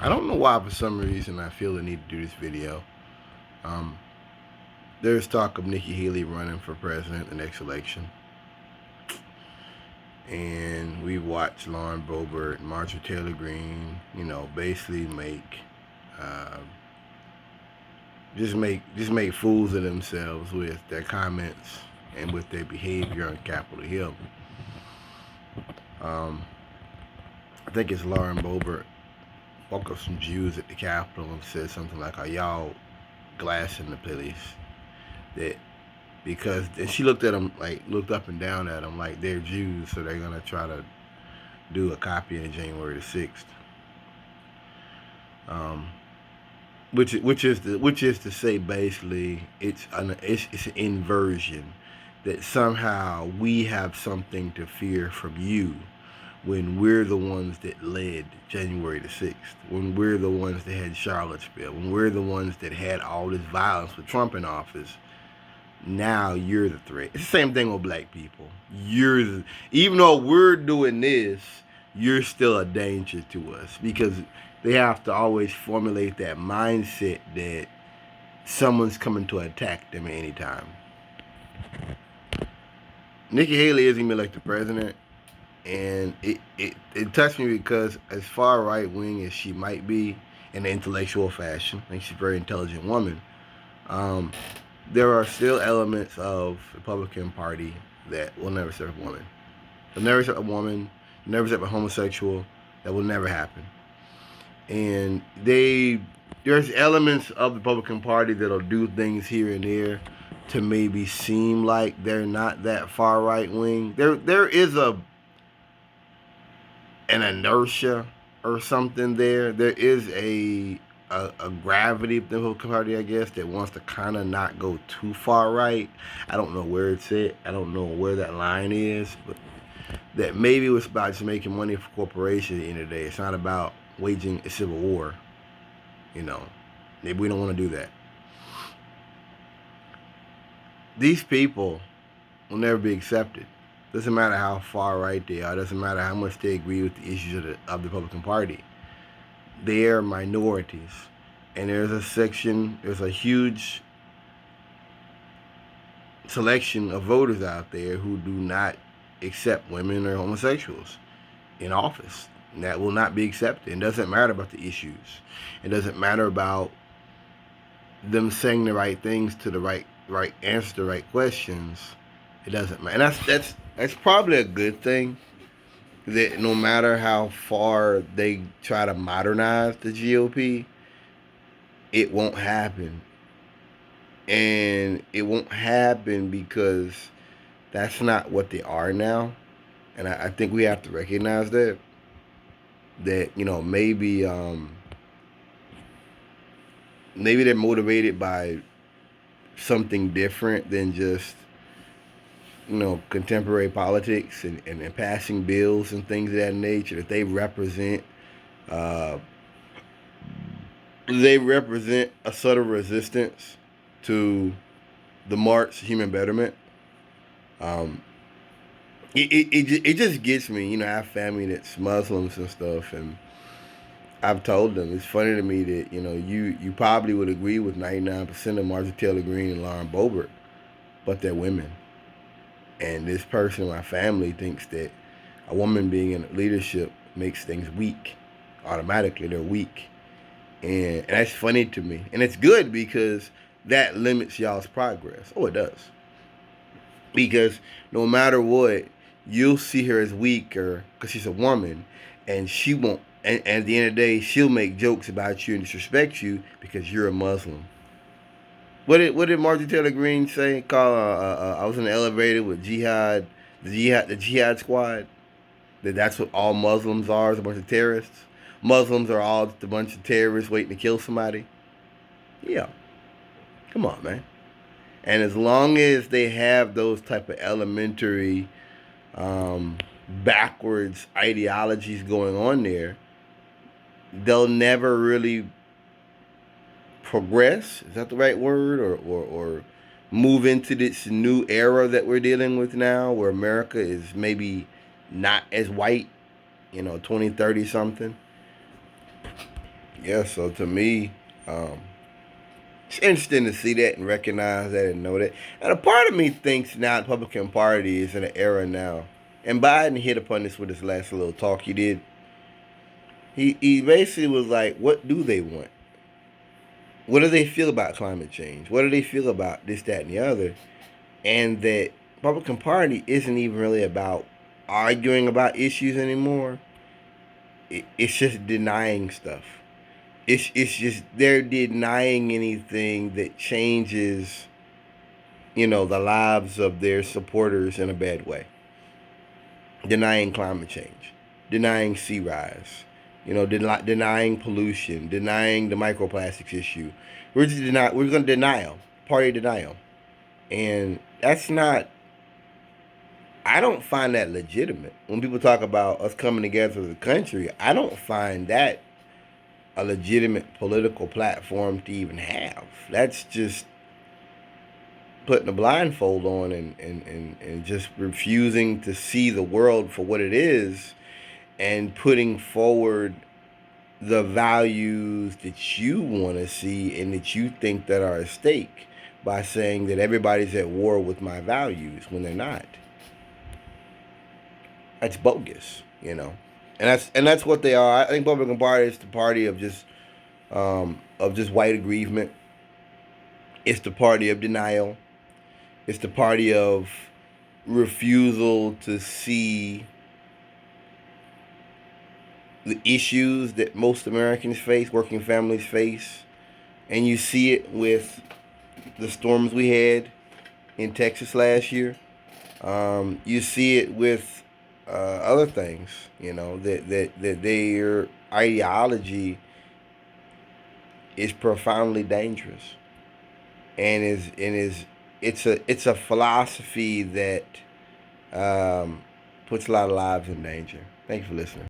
I don't know why, for some reason, I feel the need to do this video. Um, there's talk of Nikki Haley running for president the next election. And we watched Lauren Boebert and Marjorie Taylor Greene, basically uh, make fools of themselves with their comments and with their behavior on Capitol Hill. I think it's Lauren Boebert woke up some Jews at the Capitol and said something like, "Are y'all glassing the police?" That and she looked at them, looked up and down at them like they're Jews, so they're gonna try to do a copy of January the 6th. Which is to say, basically, it's an inversion, that somehow we have something to fear from you when we're the ones that led January the 6th, when we're the ones that had Charlottesville, when we're the ones that had all this violence with Trump in office. Now you're the threat. It's the same thing with black people. Even though we're doing this, you're still a danger to us, because they have to always formulate that mindset that someone's coming to attack them at any time. Nikki Haley isn't going to be elected president, and it touched me because, as far right wing as she might be in an intellectual fashion, I think she's a very intelligent woman, there are still elements of the Republican Party that will never accept a woman. They'll never accept a woman, never accept a homosexual. That will never happen. And there's elements of the Republican Party that'll do things here and there to maybe seem like they're not that far right wing. There is an inertia or something there. There is a gravity of the Republican Party, I guess, that wants to kind of not go too far right. I don't know where it's at. I don't know where that line is, but that maybe it was about just making money for corporations at the end of the day. It's not about waging a civil war. Maybe we don't want to do that. These people will never be accepted. Doesn't matter how far right they are. Doesn't matter how much they agree with the issues of the Republican Party. They're minorities, and there's a huge selection of voters out there who do not accept women or homosexuals in office. And that will not be accepted. It doesn't matter about the issues. It doesn't matter about them saying the right things to the right answer to the right questions. It doesn't matter. And that's probably a good thing, that no matter how far they try to modernize the GOP, it won't happen. And it won't happen because that's not what they are now. And I think we have to recognize that maybe they're motivated by something different than just contemporary politics and passing bills and things of that nature. That they represent a sort of resistance to the march human betterment. It just gets me. I have family that's Muslims and stuff, and I've told them, it's funny to me that you probably would agree with 99% of Marjorie Taylor Greene and Lauren Boebert, but they're women. And this person in my family thinks that a woman being in leadership makes things weak. Automatically, they're weak. And that's funny to me. And it's good, because that limits y'all's progress. Oh, it does. Because no matter what, you'll see her as weaker because she's a woman, and she won't. And at the end of the day, she'll make jokes about you and disrespect you because you're a Muslim. What did Marjorie Taylor Greene say? I was in the elevator with the Jihad Squad. That's what all Muslims are, is a bunch of terrorists. Muslims are all just a bunch of terrorists waiting to kill somebody. Yeah. Come on, man. And as long as they have those type of elementary backwards ideologies going on there, they'll never really progress. Is that the right word? Or move into this new era that we're dealing with now, where America is maybe not as white, 20, 30 something. Yeah, so to me, um, it's interesting to see that and recognize that and know that. And a part of me thinks now the Republican Party is in an era now. And Biden hit upon this with his last little talk he did. He basically was like, what do they want? What do they feel about climate change? What do they feel about this, that, and the other? And that Republican Party isn't even really about arguing about issues anymore. It's just denying stuff. It's just they're denying anything that changes, the lives of their supporters in a bad way. Denying climate change, denying sea rise, denying pollution, denying the microplastics issue. We're going to deny them. Party denial. And that's not. I don't find that legitimate. When people talk about us coming together as a country, I don't find that a legitimate political platform to even have. That's just putting a blindfold on and just refusing to see the world for what it is and putting forward the values that you want to see and that you think that are at stake by saying that everybody's at war with my values when they're not. That's bogus. And that's what they are. I think Republican Party is the party of just white aggrievement. It's the party of denial. It's the party of refusal to see the issues that most Americans face, working families face. And you see it with the storms we had in Texas last year. You see it with other things, that their ideology is profoundly dangerous, and is it's a philosophy that puts a lot of lives in danger. Thank you for listening.